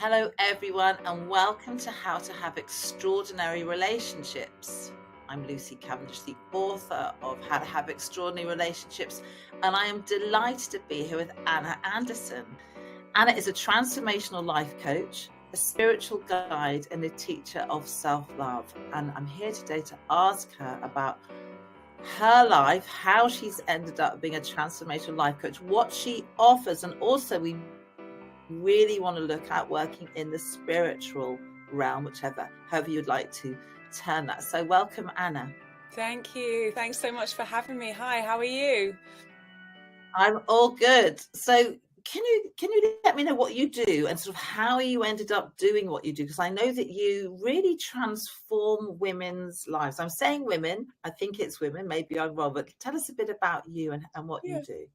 Hello, everyone, and welcome to How to Have Extraordinary Relationships. I'm Lucy Cavendish, the author of How to Have Extraordinary Relationships, and I am delighted to be here with Anna Anderson. Anna is a transformational life coach, a spiritual guide, and a teacher of self-love. And I'm here today to ask her about her life, how she's ended up being a transformational life coach, what she offers, and also we really want to look at working in the spiritual realm, however you'd like to turn that. So welcome, Anna. Thank you. Thanks so much for having me. Hi, how are you? I'm all good. So can you let me know what you do and sort of how you ended up doing what you do? Because I know that you really transform women's lives. I'm saying women, I think it's women, maybe I'm wrong, but tell us a bit about you and what you Yeah. do.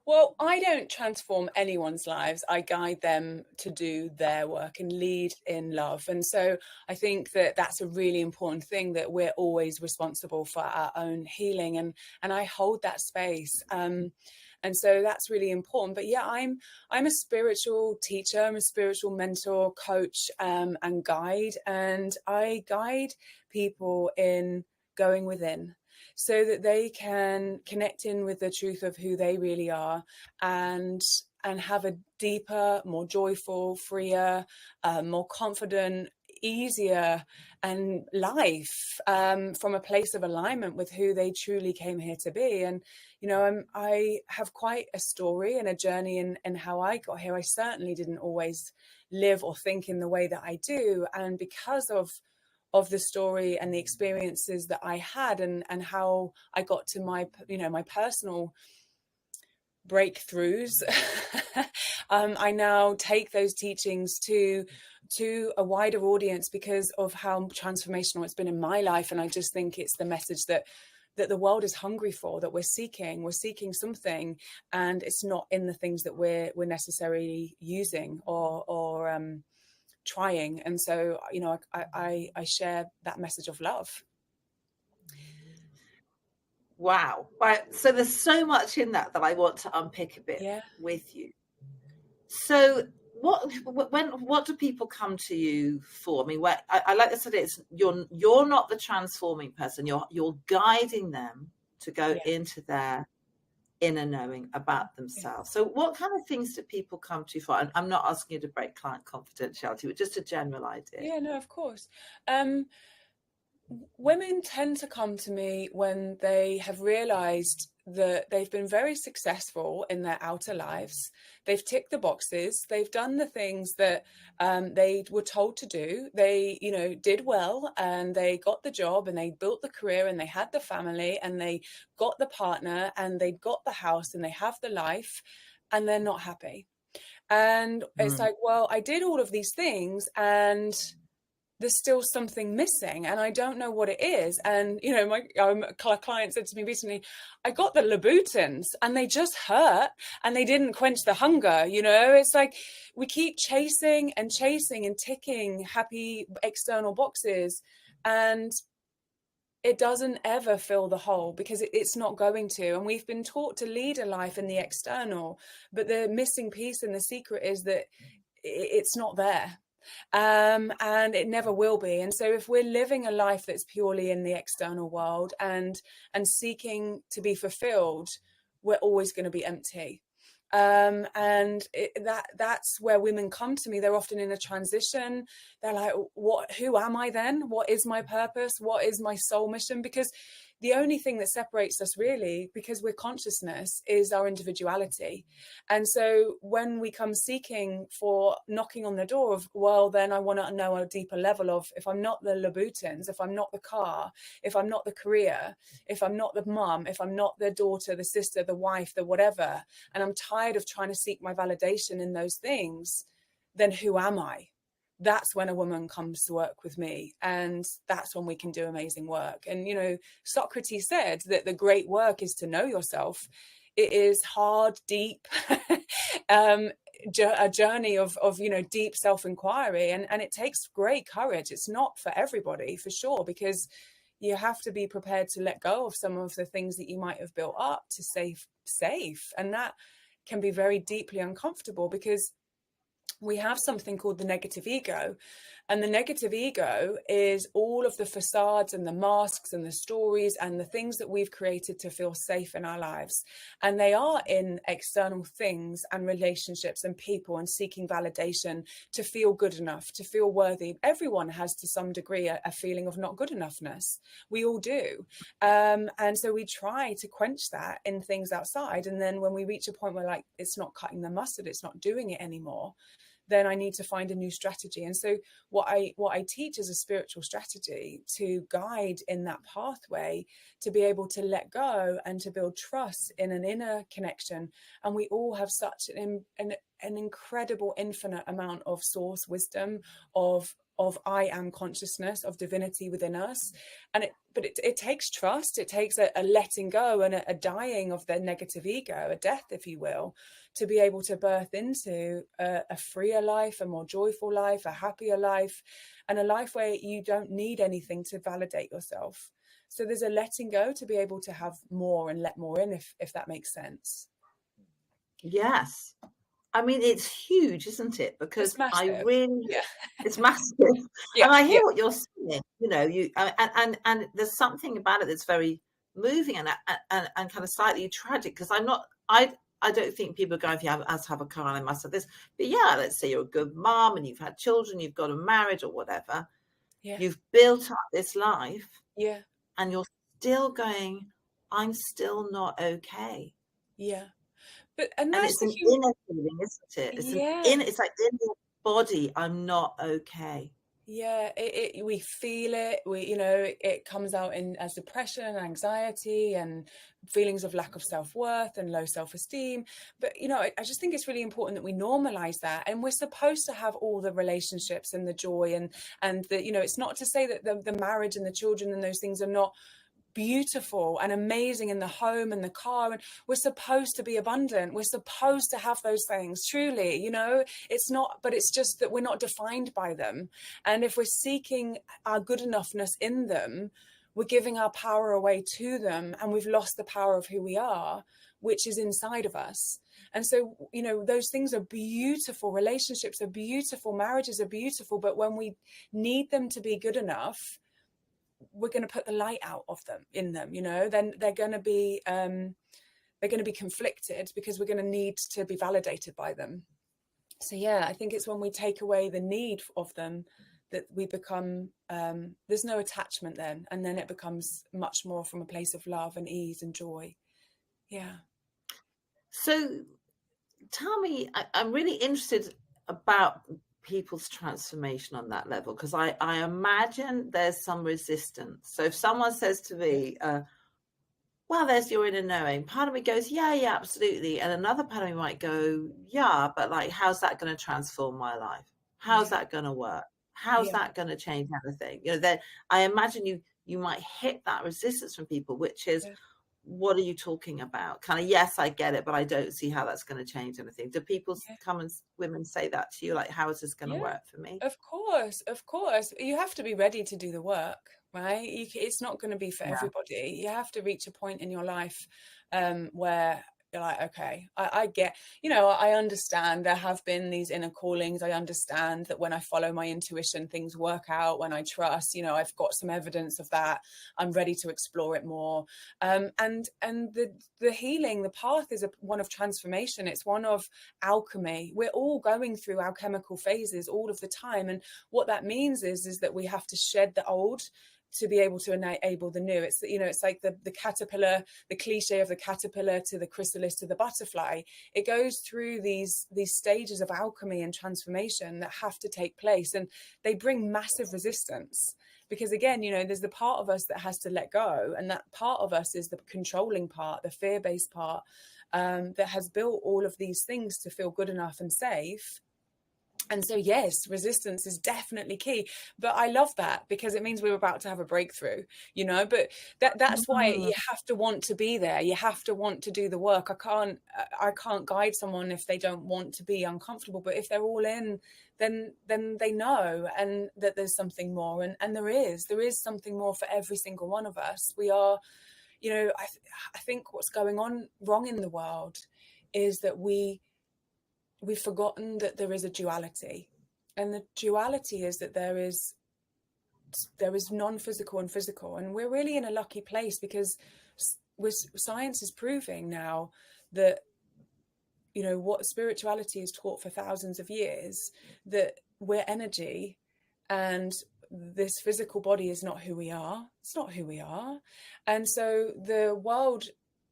Well, I don't transform anyone's lives. I guide them to do their work and lead in love. And so I think that that's a really important thing, that we're always responsible for our own healing. And I hold that space. And so that's really important. But yeah, I'm a spiritual teacher. I'm a spiritual mentor, coach, and guide. And I guide people in going within, so that they can connect in with the truth of who they really are, and have a deeper, more joyful, freer, more confident, easier and life, from a place of alignment with who they truly came here to be. And I have quite a story and a journey in how I got here. I certainly didn't always live or think in the way that I do, and because of the story and the experiences that I had, and how I got to my personal breakthroughs. I now take those teachings to a wider audience because of how transformational it's been in my life. And I just think it's the message that the world is hungry for, that we're seeking something, and it's not in the things that we're necessarily using or trying. And so I share that message of love. Wow. Right. So there's so much in that I want to unpick a bit Yeah. with you. So what do people come to you for? I mean, I like this idea. It's you're not the transforming person. You're guiding them to go Yeah. into their inner knowing about Yeah. themselves. So what kind of things do people come to you for? And I'm not asking you to break client confidentiality, but just a general idea. Yeah, no, of course. Women tend to come to me when they have realized that they've been very successful in their outer lives. They've ticked the boxes. They've done the things that they were told to do. They, did well, and they got the job, and they built the career, and they had the family, and they got the partner, and they got the house, and they have the life, and they're not happy. And it's Mm. like, well, I did all of these things, and there's still something missing, and I don't know what it is. And my client said to me recently, I got the Louboutins and they just hurt, and they didn't quench the hunger. It's like we keep chasing and ticking happy external boxes, and it doesn't ever fill the hole, because it's not going to. And we've been taught to lead a life in the external, but the missing piece and the secret is that it's not there, and it never will be. And so if we're living a life that's purely in the external world and seeking to be fulfilled, we're always going to be empty. And that's where women come to me. They're often in a transition. They're like, who am I then? What is my purpose? What is my soul mission? Because the only thing that separates us, really, because we're consciousness, is our individuality. And so when we come knocking on the door of, well, then I want to know a deeper level of, if I'm not the Louboutins, if I'm not the car, if I'm not the career, if I'm not the mum, if I'm not the daughter, the sister, the wife, the whatever, and I'm tired of trying to seek my validation in those things, then who am I? That's when a woman comes to work with me, and that's when we can do amazing work. And Socrates said that the great work is to know yourself. It is hard, deep, a journey of deep self-inquiry, and it takes great courage. It's not for everybody, for sure, because you have to be prepared to let go of some of the things that you might have built up to stay safe, and that can be very deeply uncomfortable, because we have something called the negative ego. And the negative ego is all of the facades and the masks and the stories and the things that we've created to feel safe in our lives. And they are in external things and relationships and people, and seeking validation to feel good enough, to feel worthy. Everyone has, to some degree, a feeling of not good enoughness. We all do. And so we try to quench that in things outside. And then when we reach a point where, like, it's not cutting the mustard, it's not doing it anymore, then I need to find a new strategy. And so what I teach is a spiritual strategy to guide in that pathway, to be able to let go and to build trust in an inner connection. And we all have such an incredible, infinite amount of source wisdom, of I am consciousness, of divinity within us. And it takes trust. It takes a letting go and a dying of the negative ego, a death, if you will, to be able to birth into a freer life, a more joyful life, a happier life, and a life where you don't need anything to validate yourself. So there's a letting go to be able to have more and let more in, if that makes sense. Yes. I mean, it's huge, isn't it? It's Because massive. Yeah. it's massive. Yeah. And I hear Yeah. what you're saying, and there's something about it that's very moving and kind of slightly tragic, because I don't think people are going, if you have a car and I must have this. But yeah, let's say you're a good mom and you've had children, you've got a marriage or whatever. Yeah. You've built up this life Yeah. and you're still going, I'm still not okay. Yeah. And And that's it's the an human. inner feeling, isn't it? Yeah. It's like in your body, I'm not okay. Yeah, we feel it. It comes out in as depression and anxiety and feelings of lack of self-worth and low self-esteem. But I just think it's really important that we normalize that, and we're supposed to have all the relationships and the joy, and it's not to say that the marriage and the children and those things are not beautiful and amazing, in the home and the car, and we're supposed to be abundant, we're supposed to have those things, truly. It's not, but it's just that we're not defined by them. And if we're seeking our good enoughness in them, we're giving our power away to them, and we've lost the power of who we are, which is inside of us. And so those things are beautiful, relationships are beautiful, marriages are beautiful, but when we need them to be good enough, we're going to put the light out of them, in them, then they're going to be conflicted, because we're going to need to be validated by them. So yeah, I think it's when we take away the need of them that we become, there's no attachment then, and then it becomes much more from a place of love and ease and joy. Yeah. So tell me, I'm really interested about people's transformation on that level, because I imagine there's some resistance. So if someone says to me, well, there's your inner knowing, part of me goes, yeah, absolutely. And another part of me might go, yeah, but like, how's that going to transform my life? How's Yeah. that going to work? How's Yeah. that going to change anything? That I imagine you might hit that resistance from people, which is, Yeah. what are you talking about? Kind of, yes, I get it, but I don't see how that's going to change anything. Do people Yeah. come and women say that to you? Like, how is this going to Yeah. work for me? Of course. You have to be ready to do the work, right? It's not going to be for Yeah. everybody. You have to reach a point in your life where you're like, okay, I get, I understand there have been these inner callings. I understand that when I follow my intuition, things work out. When I trust, I've got some evidence of that. I'm ready to explore it more. And the healing, the path is one of transformation. It's one of alchemy. We're all going through alchemical phases all of the time. And what that means is that we have to shed the old to be able to enable the new. It's like the caterpillar, the cliche of the caterpillar to the chrysalis to the butterfly. It goes through these stages of alchemy and transformation that have to take place, and they bring massive resistance, because again, there's the part of us that has to let go, and that part of us is the controlling part, the fear-based part, that has built all of these things to feel good enough and safe. And so, yes, resistance is definitely key. But I love that, because it means we're about to have a breakthrough, but that's why Mm. you have to want to be there. You have to want to do the work. I can't guide someone if they don't want to be uncomfortable. But if they're all in, then they know, and that there's something more. And there is something more for every single one of us. We are, I think what's going on wrong in the world is that we we've forgotten that there is a duality, and the duality is that there is non-physical and physical, and we're really in a lucky place because science is proving now that, you know, what spirituality is taught for thousands of years, that we're energy, and this physical body is not who we are. It's not who we are. And so the world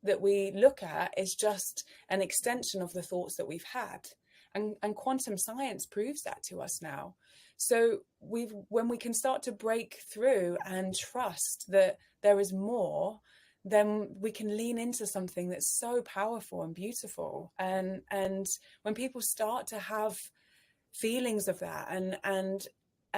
that we look at is just an extension of the thoughts that we've had. And quantum science proves that to us now. So when we can start to break through and trust that there is more, then we can lean into something that's so powerful and beautiful. And when people start to have feelings of that,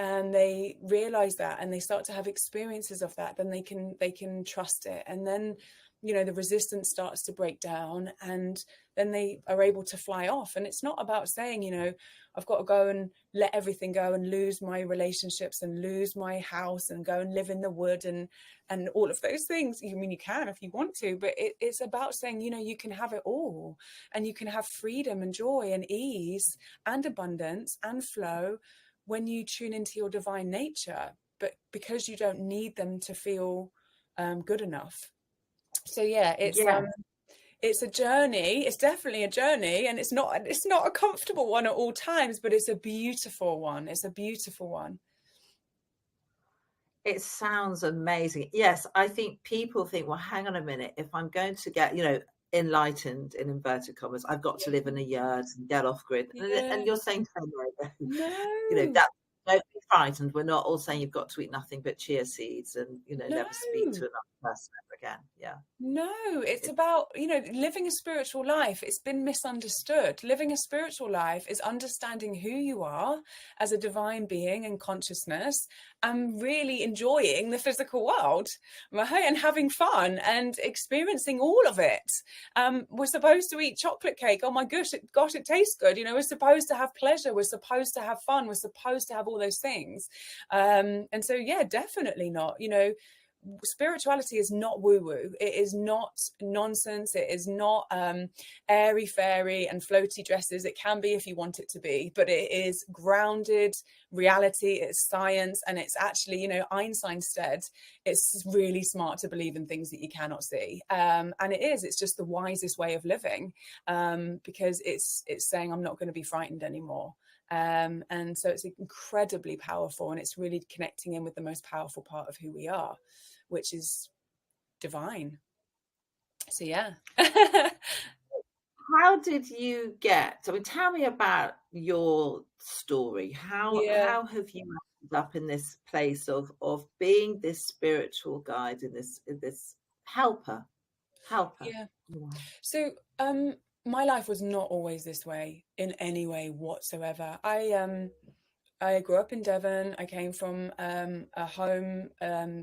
and they realize that, and they start to have experiences of that, then they can trust it. And then, you know, the resistance starts to break down, and then they are able to fly off. And it's not about saying, you know, I've got to go and let everything go and lose my relationships and lose my house and go and live in the wood and all of those things. I mean, you can if you want to, but it's about saying, you know, you can have it all, and you can have freedom and joy and ease and abundance and flow when you tune into your divine nature, but because you don't need them to feel good enough. So yeah, Yeah. it's a journey. It's definitely a journey, and it's not a comfortable one at all times, but it's a beautiful one. It's a beautiful one. It sounds amazing. Yes, I think people think, well, hang on a minute, if I'm going to get, you know, enlightened in inverted commas, I've got to live in a yurt and get off grid. Yeah. And you're saying, you know, No, that don't be frightened. We're not all saying you've got to eat nothing but chia seeds and, you know, no. never speak to another person ever again. Yeah. No, it's It, about, you know, living a spiritual life. It's been misunderstood. Living a spiritual life is understanding who you are as a divine being and consciousness, and really enjoying the physical world, right? And having fun and experiencing all of it. We're supposed to eat chocolate cake. Oh my gosh, it tastes good. You know, we're supposed to have pleasure. We're supposed to have fun. We're supposed to have all those things. And so, yeah, definitely not, you know, spirituality is not woo woo. It is not nonsense. It is not airy fairy and floaty dresses. It can be if you want it to be, but it is grounded reality. It's science. And it's actually, you know, Einstein said it's really smart to believe in things that you cannot see. And it's just the wisest way of living, because it's saying I'm not going to be frightened anymore. And so it's incredibly powerful, and it's really connecting in with the most powerful part of who we are, which is divine. So yeah. how did you get, I mean, tell me about your story. Yeah, how have you ended up in this place of being this spiritual guide, in this helper? Helper. yeah. Yeah. So my life was not always this way in any way whatsoever. I grew up in Devon. I came from a home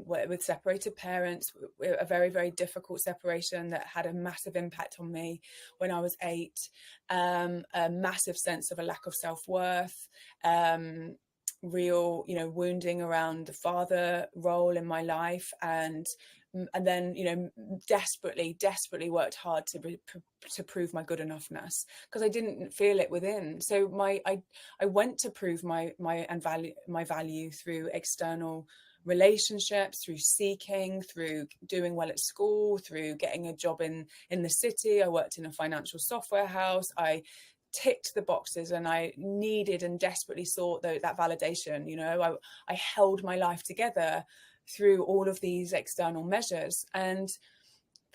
with separated parents, a very, very difficult separation that had a massive impact on me when I was 8. A massive sense of a lack of self-worth, real, you know, wounding around the father role in my life, and then, you know, desperately worked hard to prove my good enoughness, because I didn't feel it within. So I went to prove my value through external relationships, through seeking, through doing well at school, through getting a job in the city. I worked in a financial software house. I ticked the boxes, and I needed and desperately sought that validation. You know, I held my life together through all of these external measures, and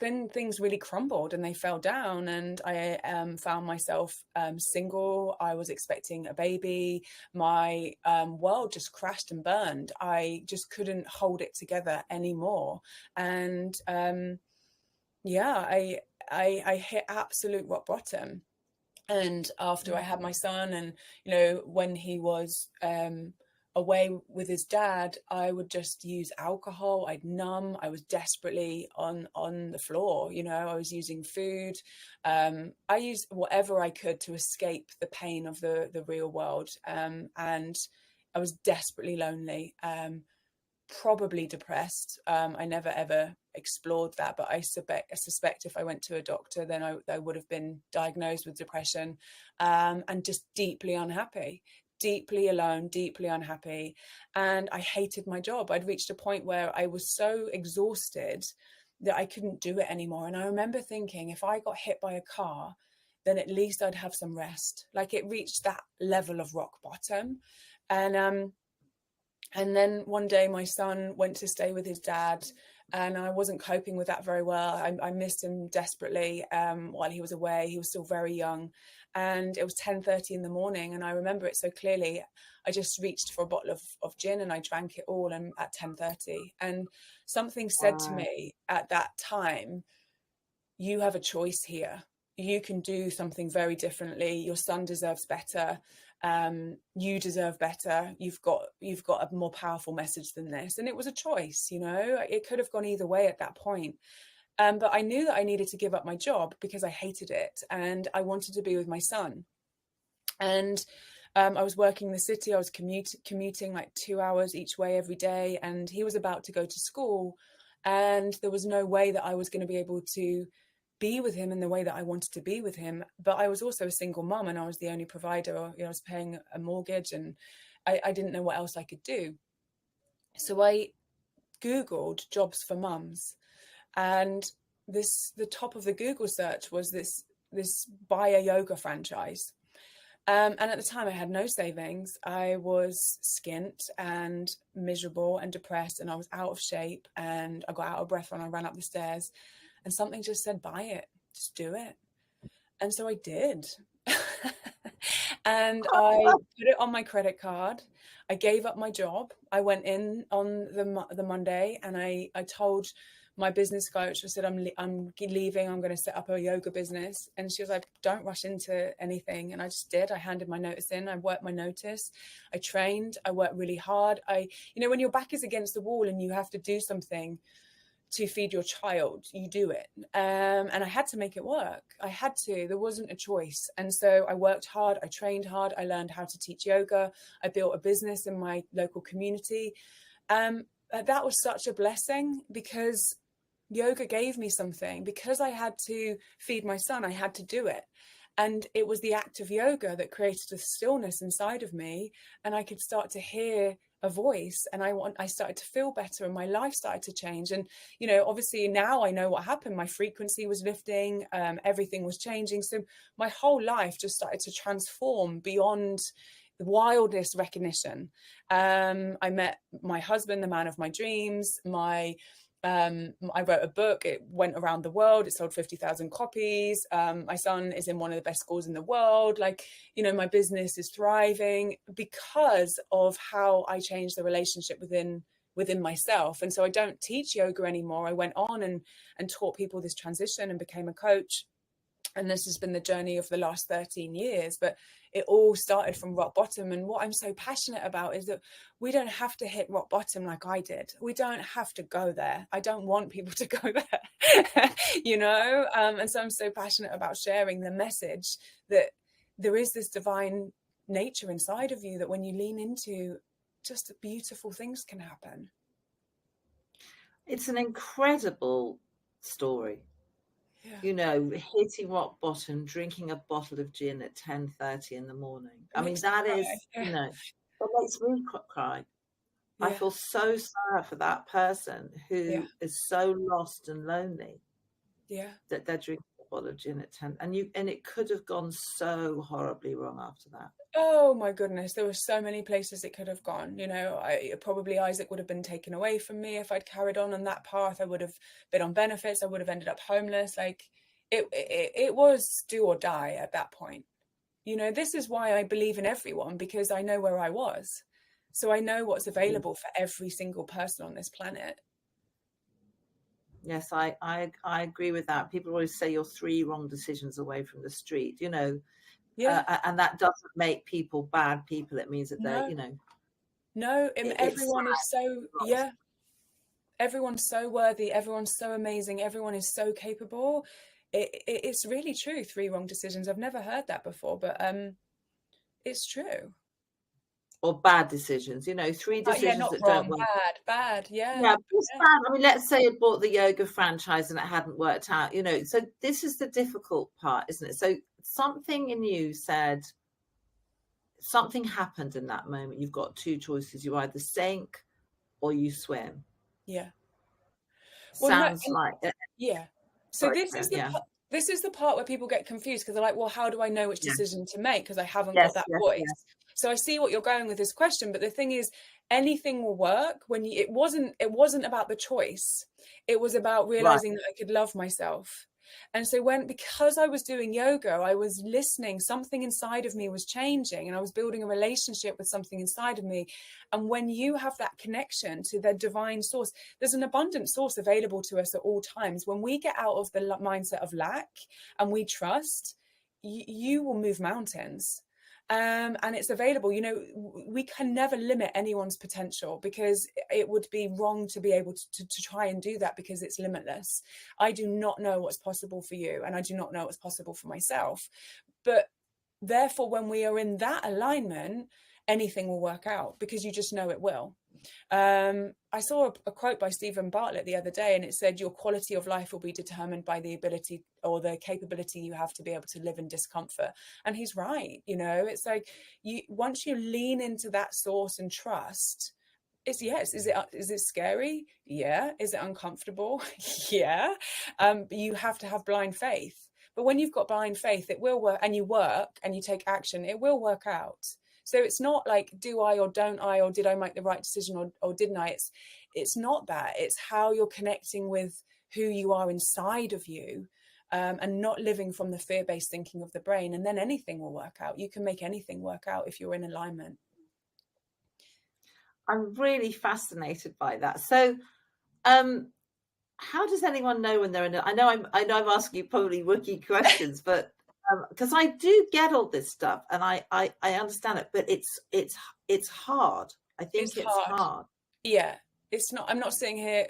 then things really crumbled and they fell down, and I found myself single. I was expecting a baby. My world just crashed and burned. I just couldn't hold it together anymore. And yeah, I hit absolute rock bottom. And after I had my son, and, you know, when he was away with his dad, I would just use alcohol. I'd numb. I was desperately on the floor. You know, I was using food. I used whatever I could to escape the pain of the real world. And I was desperately lonely. probably depressed. I never ever explored that, but I suspect if I went to a doctor, then I would have been diagnosed with depression, and just deeply unhappy, deeply alone, deeply unhappy. And I hated my job. I'd reached a point where I was so exhausted that I couldn't do it anymore. And I remember thinking, if I got hit by a car, then at least I'd have some rest. Like, it reached that level of rock bottom. And then one day my son went to stay with his dad, and I wasn't coping with that very well. I missed him desperately while he was away. He was still very young, and it was 10:30 in the morning. And I remember it so clearly. I just reached for a bottle of gin and I drank it all, and at 10:30. And something said to Wow. me at that time, you have a choice here. You can do something very differently. Your son deserves better. You deserve better. You've got a more powerful message than this. And it was a choice, you know. It could have gone either way at that point. But I knew that I needed to give up my job because I hated it and I wanted to be with my son. And I was working in the city. I was commuting like 2 hours each way every day, and he was about to go to school, and there was no way that I was going to be able to be with him in the way that I wanted to be with him. But I was also a single mum, and I was the only provider. You know, I was paying a mortgage, and I didn't know what else I could do. So I Googled jobs for mums, and the top of the Google search was this buy a yoga franchise. And at the time, I had no savings. I was skint and miserable and depressed, and I was out of shape, and I got out of breath when I ran up the stairs. And something just said, buy it, just do it. And so I did. And I put it on my credit card. I gave up my job. I went in on the Monday, and I told my business coach, I said, I'm leaving. I'm going to set up a yoga business. And she was like, don't rush into anything. And I just did. I handed my notice in. I worked my notice. I trained. I worked really hard. You know, when your back is against the wall and you have to do something to feed your child, you do it. And I had to make it work. I had to. There wasn't a choice. And so I worked hard. I trained hard. I learned how to teach yoga. I built a business in my local community. That was such a blessing because yoga gave me something. Because I had to feed my son, I had to do it. And it was the act of yoga that created a stillness inside of me, and I could start to hear a voice, and I started to feel better, and my life started to change. And, you know, obviously now I know what happened. My frequency was lifting, everything was changing. So my whole life just started to transform beyond the wildest recognition. I met my husband, the man of my dreams. I wrote a book. It went around the world. It sold 50,000 copies. My son is in one of the best schools in the world. Like, you know, my business is thriving because of how I changed the relationship within myself. And so I don't teach yoga anymore. I went on and taught people this transition and became a coach. And this has been the journey of the last 13 years, but it all started from rock bottom. And what I'm so passionate about is that we don't have to hit rock bottom like I did. We don't have to go there. I don't want people to go there, you know? And so I'm so passionate about sharing the message that there is this divine nature inside of you that when you lean into, just beautiful things can happen. It's an incredible story. Yeah. You know, hitting rock bottom, drinking a bottle of gin at 10:30 in the morning. It I mean, makes me that cry. is, you know, it makes me cry. I Yeah. feel so sad for that person Yeah. who is so lost and lonely Yeah. that they're drinking a bottle of gin at 10. And it could have gone so horribly wrong after that. Oh my goodness, there were so many places it could have gone. You know, probably Isaac would have been taken away from me if I'd carried on that path. I would have been on benefits. I would have ended up homeless. Like it was do or die at that point. You know, this is why I believe in everyone, because I know where I was. So I know what's available for every single person on this planet. Yes, I agree with that. People always say you're 3 wrong decisions away from the street, you know, Yeah. and that doesn't make people bad people. It means that they're, No. you know, No, it's everyone is so, sad. yeah, everyone's so worthy, everyone's so amazing, everyone is so capable. It's really true. 3 wrong decisions. I've never heard that before, but it's true. or bad decisions, 3 Yeah, decisions not that don't wrong, work. bad, yeah. Yeah, it's Yeah. bad. I mean, let's say you bought the yoga franchise and it hadn't worked out, so this is the difficult part, isn't it? So something in you said, something happened in that moment. You've got 2 choices. You either sink or you swim. Yeah. Well, no, Sounds like it. yeah. So Sorry, this is Karen. the Yeah. this is the part where people get confused because they're like, well, how do I know which Yeah. decision to make? Because I haven't got Yes, that yes, voice. yes. So I see what you're going with this question, but the thing is, anything will work when it wasn't about the choice. It was about Right. realizing that I could love myself. And so because I was doing yoga, I was listening, something inside of me was changing, and I was building a relationship with something inside of me. And when you have that connection to the divine source, there's an abundant source available to us at all times. When we get out of the mindset of lack and we trust, you will move mountains. And it's available. We can never limit anyone's potential, because it would be wrong to be able to try and do that, because it's limitless. I do not know what's possible for you, and I do not know what's possible for myself. But therefore, when we are in that alignment, anything will work out, because you just know it will. I saw a quote by Stephen Bartlett the other day, and it said, your quality of life will be determined by the ability or the capability you have to be able to live in discomfort. And he's right. It's like, once you lean into that source and trust, yes. Is it scary? Yeah. Is it uncomfortable? Yeah. But you have to have blind faith. But when you've got blind faith, it will work, and you work and you take action, it will work out. So it's not like, do I or don't I, or did I make the right decision or didn't I? It's not that. It's how you're connecting with who you are inside of you, and not living from the fear-based thinking of the brain. And then anything will work out. You can make anything work out if you're in alignment. I'm really fascinated by that. So, how does anyone know when they're in it? I know I'm asking you probably rookie questions, but because I do get all this stuff and I understand it, but it's hard. I think It's it's hard. hard. Yeah, it's not. I'm not sitting here,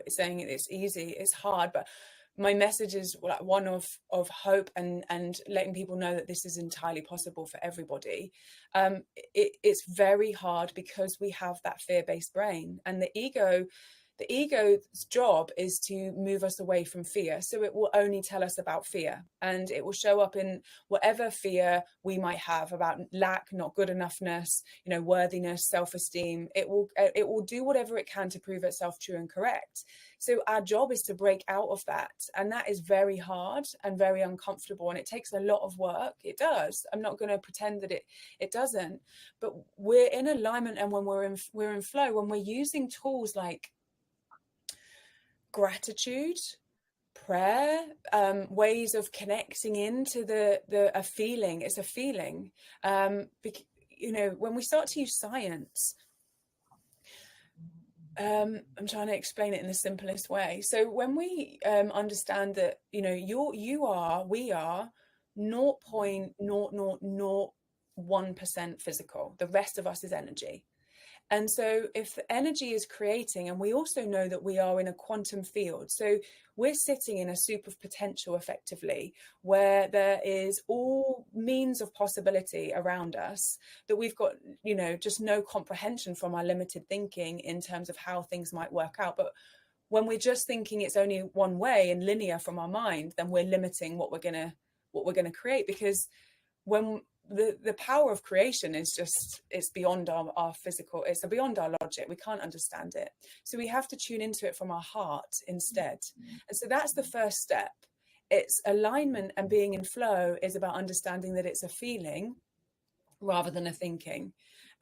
saying it's easy. It's hard, but my message is like one of hope, and letting people know that this is entirely possible for everybody. It's very hard because we have that fear-based brain, and the ego's job is to move us away from fear. So it will only tell us about fear, and it will show up in whatever fear we might have about lack, not good enoughness, worthiness, self-esteem. It will do whatever it can to prove itself true and correct. So our job is to break out of that. And that is very hard and very uncomfortable. And it takes a lot of work. It does. I'm not going to pretend that it doesn't. But we're in alignment, and when we're in flow, when we're using tools like gratitude, prayer, ways of connecting into a feeling. It's a feeling. When we start to use science, I'm trying to explain it in the simplest way. So when we understand that, we are 0.0001% physical. The rest of us is energy. And so if the energy is creating, and we also know that we are in a quantum field, so we're sitting in a soup of potential effectively, where there is all means of possibility around us, that we've got, just no comprehension from our limited thinking in terms of how things might work out. But when we're just thinking it's only one way and linear from our mind, then we're limiting what we're gonna create, because when the power of creation is just, it's beyond our physical, it's beyond our logic. We can't understand it. So we have to tune into it from our heart instead. And so that's the first step. It's alignment, and being in flow is about understanding that it's a feeling rather than a thinking.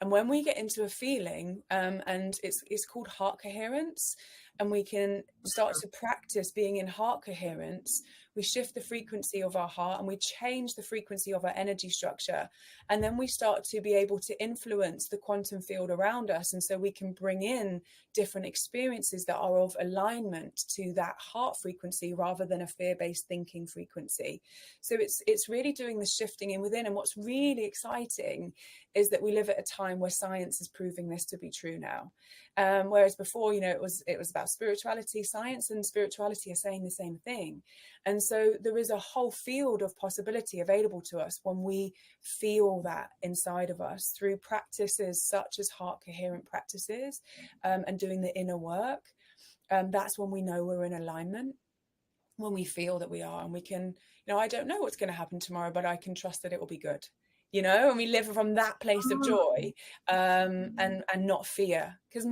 And when we get into a feeling, and it's called heart coherence, and we can start to practice being in heart coherence, we shift the frequency of our heart, and we change the frequency of our energy structure. And then we start to be able to influence the quantum field around us. And so we can bring in different experiences that are of alignment to that heart frequency rather than a fear-based thinking frequency. So it's really doing the shifting in within. And what's really exciting is that we live at a time where science is proving this to be true now. Whereas before, it was about spirituality, science and spirituality are saying the same thing. And so there is a whole field of possibility available to us when we feel that inside of us through practices such as heart coherent practices, and doing the inner work. That's when we know we're in alignment, when we feel that we are, and we can, I don't know what's going to happen tomorrow, but I can trust that it will be good, and we live from that place of joy, and not fear, because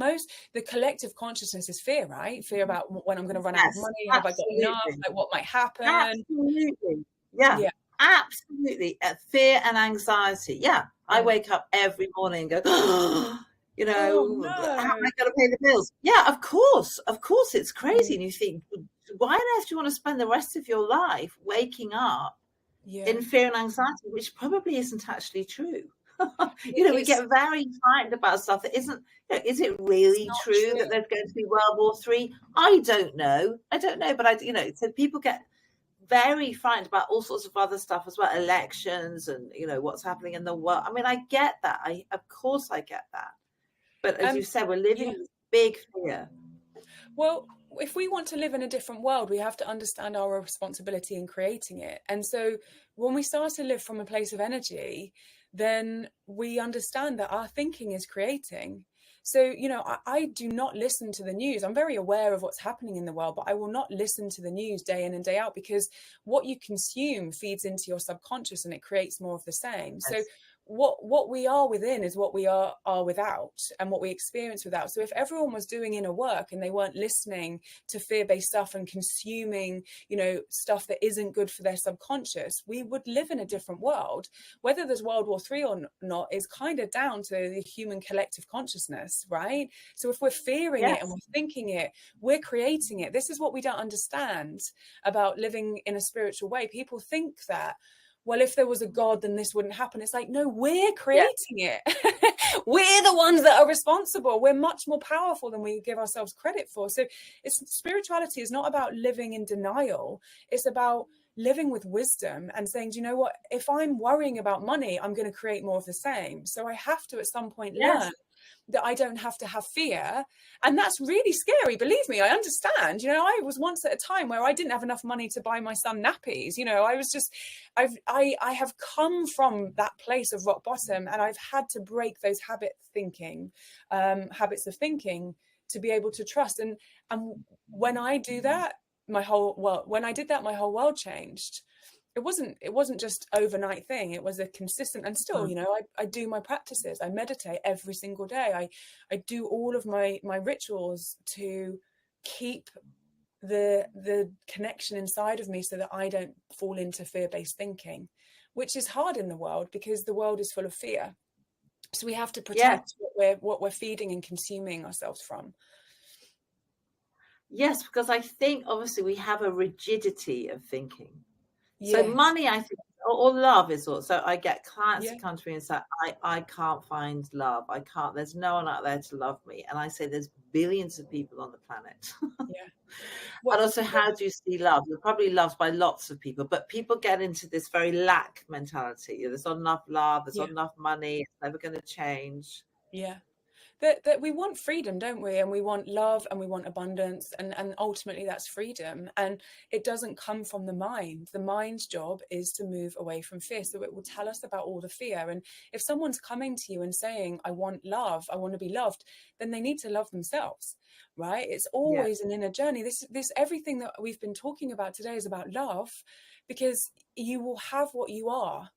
the collective consciousness is fear, right? Fear about when I'm going to run out of Yes, money, have I got absolutely. enough, like what might happen. Absolutely. Yeah. Absolutely. Fear and anxiety. Yeah. I wake up every morning and go, Oh no, how am I going to pay the bills? Yeah, of course. Of course, it's crazy. And you think, why on earth do you want to spend the rest of your life waking up in fear and anxiety, which probably isn't actually true? We get very frightened about stuff that isn't. Is it really true that there's going to be World War III? I don't know, but so people get very frightened about all sorts of other stuff as well, elections and what's happening in the world. I mean, I get that. Of course I get that. But as you said, we're living in this big fear. Well, if we want to live in a different world, we have to understand our responsibility in creating it. And so when we start to live from a place of energy, then we understand that our thinking is creating. So, I do not listen to the news. I'm very aware of what's happening in the world, but I will not listen to the news day in and day out, because what you consume feeds into your subconscious and it creates more of the same. Yes. So what we are within is what we are without, and what we experience without. So if everyone was doing inner work and they weren't listening to fear-based stuff and consuming, stuff that isn't good for their subconscious, we would live in a different world. Whether there's World War III or not is kind of down to the human collective consciousness, right? So if we're fearing it and we're thinking it, we're creating it. This is what we don't understand about living in a spiritual way. People think that, well, if there was a God, then this wouldn't happen. It's like, no, we're creating it. We're the ones that are responsible. We're much more powerful than we give ourselves credit for. So spirituality is not about living in denial. It's about living with wisdom and saying, do you know what? If I'm worrying about money, I'm going to create more of the same. So I have to at some point learn that I don't have to have fear. And that's really scary. Believe me, I understand. I was once at a time where I didn't have enough money to buy my son nappies. I was just, I have come from that place of rock bottom, and I've had to break those habits of thinking to be able to trust. And when I do that, my whole world changed. It wasn't just overnight thing. It was a consistent, and still, I do my practices. I meditate every single day. I do all of my rituals to keep the connection inside of me, so that I don't fall into fear-based thinking, which is hard in the world because the world is full of fear. So we have to protect what we're feeding and consuming ourselves from. Yes, because I think obviously we have a rigidity of thinking. So money, I think, or love is also, I get clients that come to me and say, I can't find love. There's no one out there to love me. And I say, there's billions of people on the planet. And also, how do you see love? You're probably loved by lots of people, but people get into this very lack mentality. There's not enough love, there's not enough money, it's never going to change. That we want freedom, don't we? And we want love and we want abundance, and ultimately that's freedom. And it doesn't come from the mind. The mind's job is to move away from fear. So it will tell us about all the fear. And if someone's coming to you and saying, I want love, I want to be loved, then they need to love themselves, right? It's always an inner journey. This everything that we've been talking about today is about love, because you will have what you are.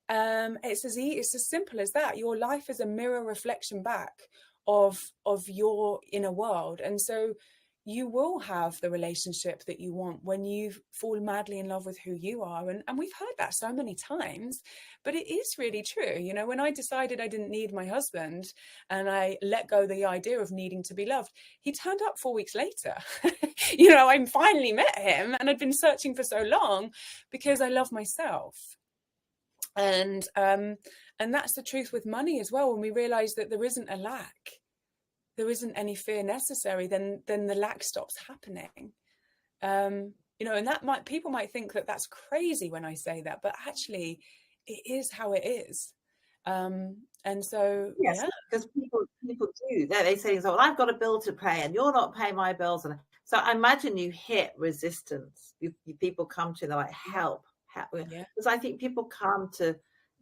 It's as simple as that. Your life is a mirror reflection back of your inner world, and so you will have the relationship that you want when you fall madly in love with who you are. And we've heard that so many times, but it is really true. When I decided I didn't need my husband and I let go the idea of needing to be loved, he turned up 4 weeks later. I finally met him, and I'd been searching for so long because I love myself. And that's the truth with money as well. When we realize that there isn't a lack, there isn't any fear necessary, then the lack stops happening. And that people might think that that's crazy when I say that, but actually it is how it is. And so, because people do. They say things like, well, I've got a bill to pay and you're not paying my bills. And so I imagine you hit resistance. People come to you, they're like, help. Yeah. Because I think people come to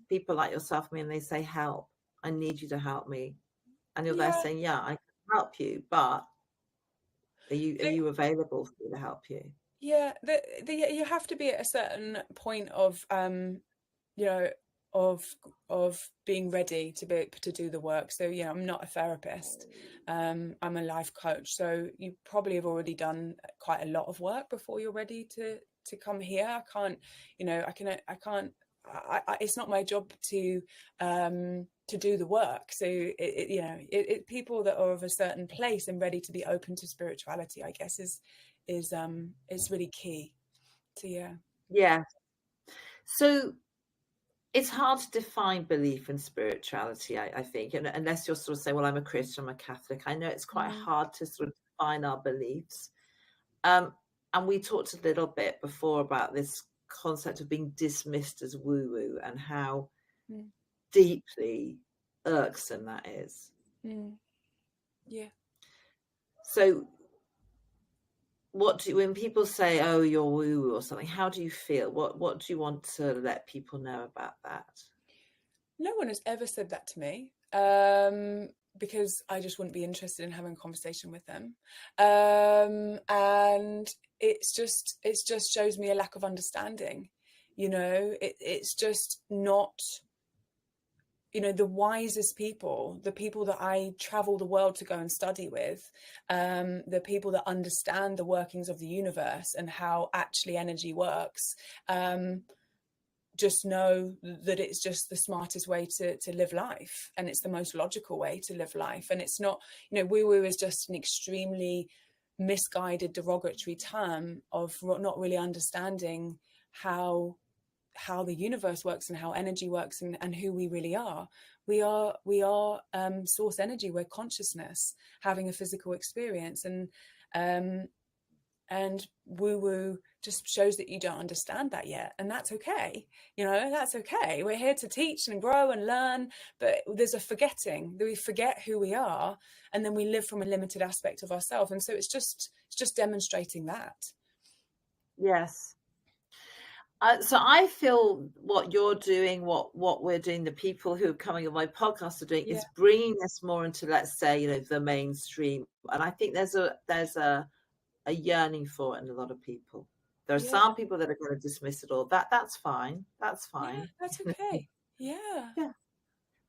people like yourself, me, and they say, help. I need you to help me. And you're there Yeah. saying, yeah, I can help you, but are you available for me to help you? Yeah, you have to be at a certain point of you know, of being ready to do the work. So yeah, I'm not a therapist. I'm a life coach. So you probably have already done quite a lot of work before you're ready to come here. I can't, I can't. It's not my job to do the work. So people that are of a certain place and ready to be open to spirituality, I guess, is really key. So yeah. Yeah. So it's hard to define belief in spirituality, I think, unless you're sort of saying, well, I'm a Christian, I'm a Catholic. I know it's quite hard to sort of define our beliefs. And we talked a little bit before about this concept of being dismissed as woo-woo and how deeply irksome that is. Yeah. So when people say, oh, you're woo-woo or something, how do you feel? What do you want to let people know about that? No one has ever said that to me, because I just wouldn't be interested in having a conversation with them. And it just shows me a lack of understanding. It's just not, the wisest people, the people that I travel the world to go and study with, the people that understand the workings of the universe and how actually energy works, just know that it's just the smartest way to live life, and it's the most logical way to live life. And it's not, woo-woo is just an extremely misguided, derogatory term of not really understanding how the universe works and how energy works, and who we really are. We are source energy. We're consciousness having a physical experience, and woo-woo just shows that you don't understand that yet, and that's okay. That's okay. We're here to teach and grow and learn, but there's a forgetting that we forget who we are, and then we live from a limited aspect of ourselves. And so it's just demonstrating that. Yes. So I feel what you're doing, what we're doing, the people who are coming on my podcast are doing, is bringing us more into, let's say, the mainstream. And I think there's a yearning for it in a lot of people. There are some people that are going to dismiss it all. That's fine. That's fine. Yeah, that's okay. Yeah. Yeah.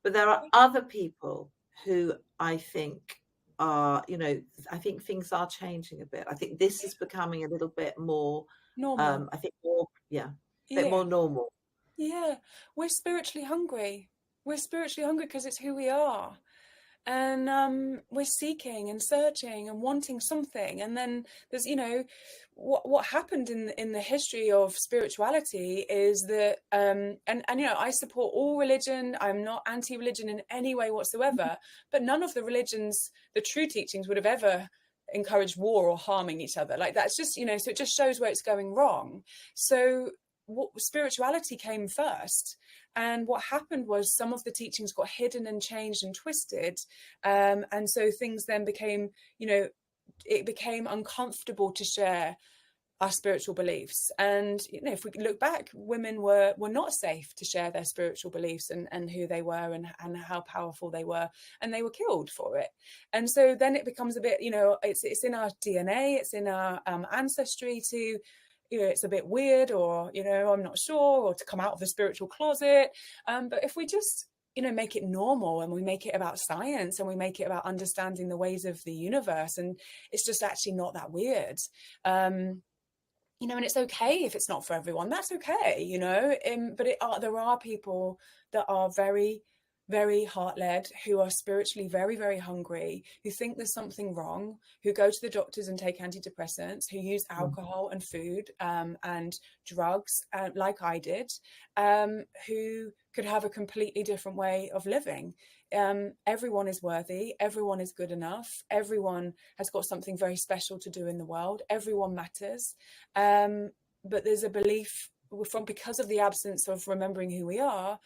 But there are other people who I think are, I think things are changing a bit. I think this is becoming a little bit more Normal. I think more, a bit more normal. Yeah. We're spiritually hungry. We're spiritually hungry because it's who we are. And we're seeking and searching and wanting something. And then there's, what happened in the history of spirituality is that, and I support all religion. I'm not anti-religion in any way whatsoever, but none of the religions, the true teachings, would have ever encouraged war or harming each other. Like, that's just, so it just shows where it's going wrong. So spirituality came first, and what happened was some of the teachings got hidden and changed and twisted, and so things then became, it became uncomfortable to share our spiritual beliefs. And if we look back, women were not safe to share their spiritual beliefs and who they were and how powerful they were, and they were killed for it. And so then it becomes a bit, it's in our DNA, it's in our ancestry to, it's a bit weird, or I'm not sure, or to come out of the spiritual closet. But if we just make it normal, and we make it about science, and we make it about understanding the ways of the universe, and it's just actually not that weird. And it's okay if it's not for everyone. That's okay, but there are people that are very, very heart-led, who are spiritually very, very hungry, who think there's something wrong, who go to the doctors and take antidepressants, who use alcohol and food and drugs, like I did, who could have a completely different way of living. Everyone is worthy, everyone is good enough, everyone has got something very special to do in the world, everyone matters. But there's a belief, because of the absence of remembering who we are,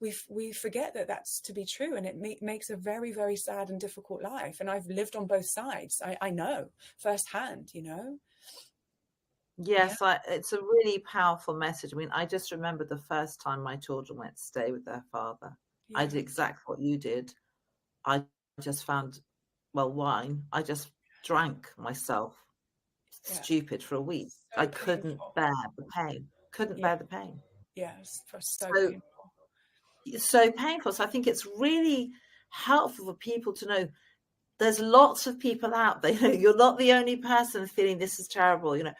we forget that that's to be true, and it makes a very, very sad and difficult life. And I've lived on both sides. I know firsthand, you know. Yeah, Yes, it's a really powerful message. I mean, I just remember the first time my children went to stay with their father. I yeah, did exactly what you did. I just found, well, wine. I just drank myself yeah. stupid for a week. I So couldn't painful. bear the pain. Couldn't Yeah, bear the pain. yeah, so So painful. it's so painful. So I think it's really helpful for people to know there's lots of people out there. You know, you're not the only person feeling this is terrible. You know,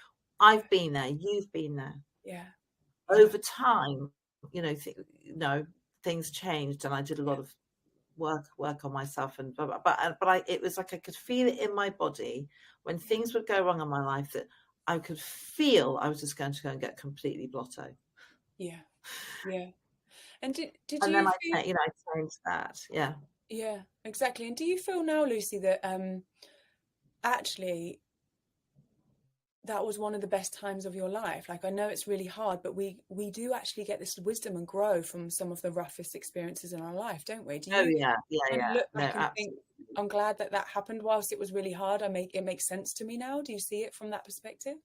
Yeah, I've been there. You've been there. yeah, yeah, Over time, you know, things changed, and I did a yeah, lot of work on myself, and but it was like I could feel it in my body when yeah, things would go wrong in my life, that I could feel I was just going to go and get completely blotto. yeah, yeah. And did And then you feel? I changed that. Yeah. Yeah, exactly. And do you feel now, Lucy, that actually that was one of the best times of your life? Like, I know it's really hard, but we do actually get this wisdom and grow from some of the roughest experiences in our life, don't we? Do Oh you yeah, yeah, kind of yeah. look No, back and think, absolutely. I'm glad that that happened whilst it was really hard? It makes sense to me now. Do you see it from that perspective?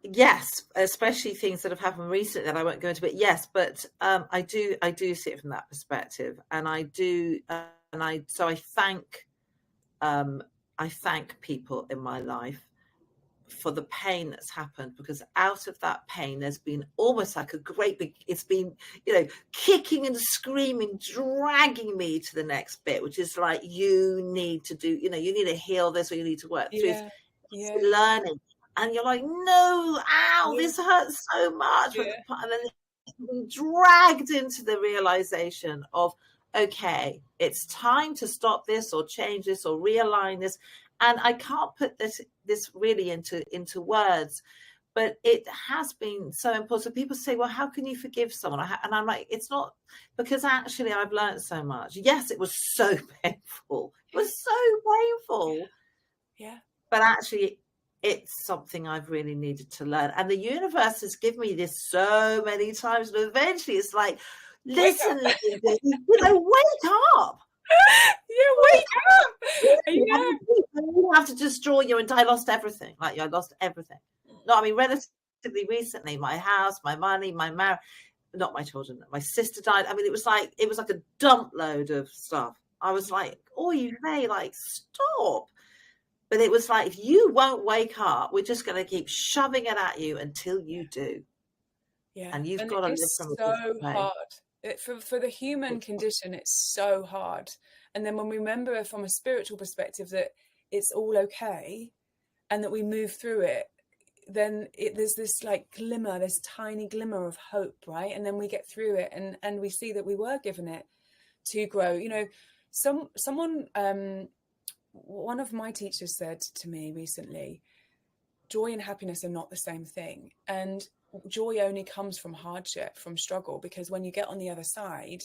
Yes, especially things that have happened recently that I won't go into, but yes, but I do see it from that perspective, and I do, and um, I thank people in my life for the pain that's happened, because out of that pain there's been almost like a great big, it's been, kicking and screaming, dragging me to the next bit, which is like, you need to do, you need to heal this, or you need to work through this. Yeah, It's yeah, learning, and you're like, no, ow, yeah, this hurts so much, yeah, and then being dragged into the realization of, okay, it's time to stop this or change this or realign this. And I can't put this really into words, but it has been so important. People say, well, how can you forgive someone? And I'm like, it's not, because actually I've learned so much. Yes, it was so painful. It was so painful. yeah. But actually, it's something I've really needed to learn. And the universe has given me this so many times. And eventually it's like, Wake listen, up. wake up. Yeah, Wake wake up. Yeah, You have to destroy your entire, I lost everything. Like, I lost everything. No, I mean, relatively recently, my house, my money, my marriage, not my children, my sister died. I mean, it was like a dump load of stuff. I was like, oh, you may like stop. But it was like, if you won't wake up, we're just going to keep shoving it at you until you do. yeah. And you've And got to live it's from a so different place. hard. For the human condition, it's so hard. And then when we remember from a spiritual perspective that it's all okay and that we move through it, then there's this like glimmer, this tiny glimmer of hope, right? And then we get through it, and we see that we were given it to grow. You know, someone one of my teachers said to me recently, joy and happiness are not the same thing. And joy only comes from hardship, from struggle, because when you get on the other side,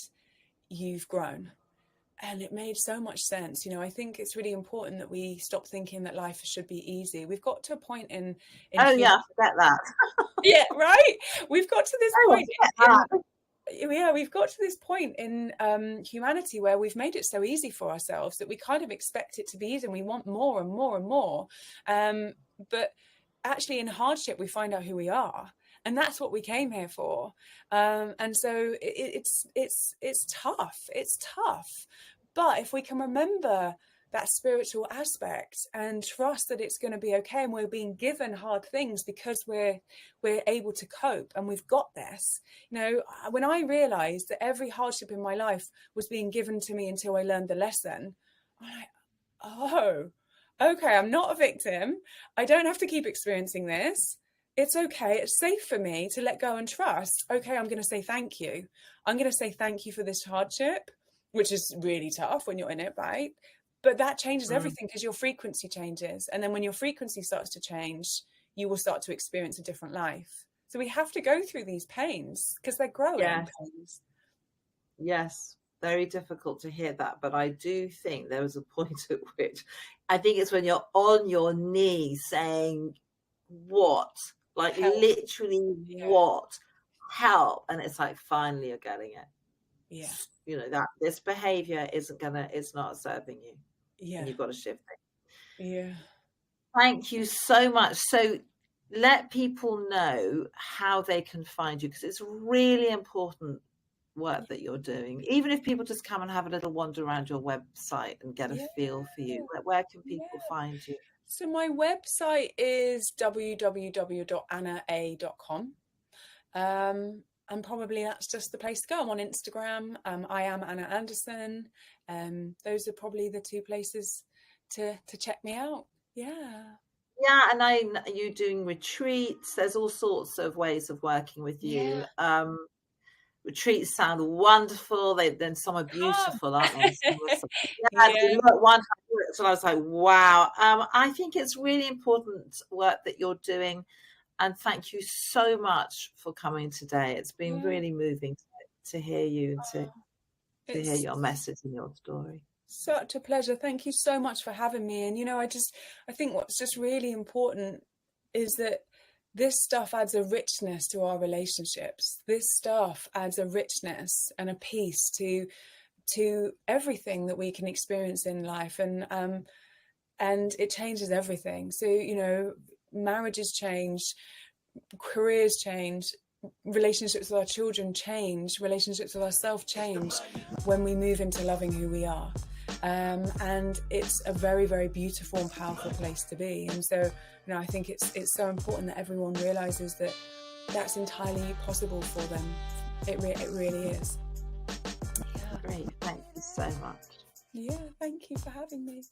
you've grown. And it made so much sense. You know, I think it's really important that we stop thinking that life should be easy. We've got to a point in Oh, human. yeah, forget that. Yeah, right. We've got to this Oh, point forget in that. yeah, we've got to this point in humanity where we've made it so easy for ourselves that we kind of expect it to be easy, and we want more and more and more. But actually, in hardship, we find out who we are, and that's what we came here for. And so it's tough. It's tough. But if we can remember that spiritual aspect and trust that it's going to be okay, and we're being given hard things because we're able to cope, and we've got this. You know, when I realized that every hardship in my life was being given to me until I learned the lesson, I'm like, oh, okay, I'm not a victim. I don't have to keep experiencing this. It's okay. It's safe for me to let go and trust. Okay, I'm going to say thank you. I'm going to say thank you for this hardship, which is really tough when you're in it, right? But that changes Mm. everything because your frequency changes. And then when your frequency starts to change, you will start to experience a different life. So we have to go through these pains because they're growing Yes, pains. yes. Very difficult to hear that, but I do think there was a point at which, I think it's when you're on your knees saying, what? Like, Help. literally, Yeah. what? help, and it's like, finally you're getting it. Yeah. You know, that this behavior it's not serving you, Yeah. and you've got to shift it. Yeah. Thank you so much. So let people know how they can find you, because it's really important work that you're doing. Even if people just come and have a little wander around your website and get a feel for you, where can people find you? So my website is www.annaa.com. And probably that's just the place to go. I'm on Instagram. I am Anna Anderson. Those are probably the two places to check me out. Yeah. Yeah, and you doing retreats. There's all sorts of ways of working with you. Retreats sound wonderful. Then some are beautiful, aren't they? Look, one time, so I was like, wow. I think it's really important work that you're doing, and thank you so much for coming today. It's been really moving to hear you and to hear your message and your story. Such a pleasure. Thank you so much for having me. And, I think what's just really important is that this stuff adds a richness to our relationships. This stuff adds a richness and a peace to everything that we can experience in life. And it changes everything. So, marriages change, careers change, relationships with our children change, relationships with ourselves change when we move into loving who we are. And it's a very, very beautiful and powerful place to be. And so, I think it's so important that everyone realizes that that's entirely possible for them. It really is. Great. Thank you so much. Yeah, thank you for having me.